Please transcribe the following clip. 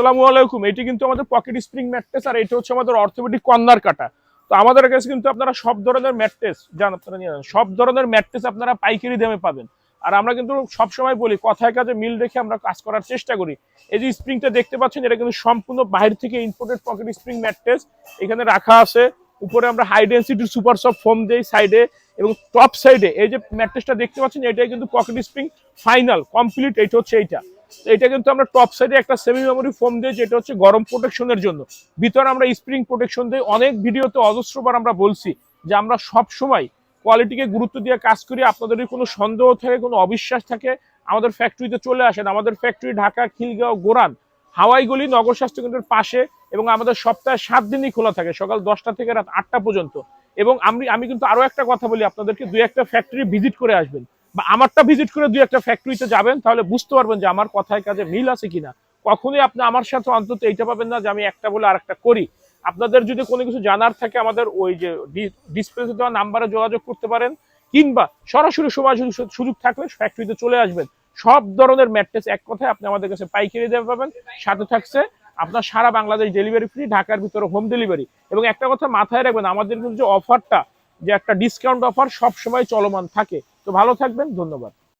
আসসালামু আলাইকুম। এটি কিন্তু আমাদের পকেট স্প্রিং ম্যাট্রেস, আর এটা হচ্ছে আমাদের অর্থোপেডিক কর্নার কাটা। তো আমাদের কাছে কিন্তু আপনারা সব ধরনের ম্যাট্রেস আপনারা নিয়ে যান, সব ধরনের ম্যাট্রেস আপনারা পাইকারি দামে পাবেন। আর আমরা কিন্তু সবসময় বলি, কথায় কাজে মিল রেখে আমরা কাজ করার চেষ্টা করি। এই যে স্প্রিংটা দেখতে পাচ্ছেন, এটা কিন্তু সম্পূর্ণ বাইরে থেকে ইম্পোর্টেড পকেট স্প্রিং ম্যাট্রেস এখানে রাখা আছে। উপরে আমরা হাই ডেন্সিটির সুপার সফট ফোম দেই সাইডে, এবং টপ সাইডে এই যে ম্যাট্রেসটা দেখতে পাচ্ছেন, এটাই কিন্তু পকেট স্প্রিং ফাইনাল কমপ্লিট। এটা হচ্ছে এটা কিন্তু আমরা টপ সাইডে একটা সেমি মেমোরি ফোম দিই, যেটা হচ্ছে গরম প্রোটেকশনের জন্য। ভিতরে আমরা স্প্রিং প্রোটেকশন দিই। অনেক ভিডিওতে অজস্রবার আমরা বলছি যে আমরা সব সময় কোয়ালিটিকে গুরুত্ব দিয়ে কাজ করি। আপনাদের যদি কোনো সন্দেহ থাকে, কোনো অবিশ্বাস থাকে, আমাদের ফ্যাক্টরিতে চলে আসেন। আমাদের ফ্যাক্টরি ঢাকা, খিলগাঁও, গোরান, হাওয়াইগলি নগর স্বাস্থ্য কেন্দ্রের পাশে, এবং আমাদের সপ্তাহে 7 দিনই খোলা থাকে, সকাল 10টা থেকে রাত 8টা পর্যন্ত। এবং আমি কিন্তু আরো একটা কথা বলি, আপনাদেরকে 2-1টা ফ্যাক্টরি ভিজিট করে আসবেন, বা আমারটা ভিজিট করে 2-1টা ফ্যাক্টরিতে যাবেন, তাহলে বুঝতে পারবেন যে আমার কথায় কাজে মিল আছে কিনা। কখনোই আপনি আমার সাথে অন্তত এইটা পাবেন না যে আমি একটা বলে আরেকটা করি। আপনাদের যদি কোনো কিছু জানার থাকে, আমাদের ওই যে ডিসপ্লেতে দেওয়া নাম্বারে যোগাযোগ করতে পারেন, কিংবা সরাসরি সময় সুযোগ থাকলে ফ্যাক্টরিতে চলে আসবেন। সব ধরনের ম্যাট্রেস এক কথায় আপনি আমাদের কাছে পাইকারি দামে পাবেন। সাথে থাকছে আপনার সারা বাংলাদেশ ডেলিভারি ফ্রি, ঢাকার ভিতরে হোম ডেলিভারি। এবং একটা কথা মাথায় রাখবেন, আমাদের কিন্তু যে অফারটা, যে একটা ডিসকাউন্ট অফার সব সময় চলমান থাকে। তো ভালো থাকবেন, ধন্যবাদ।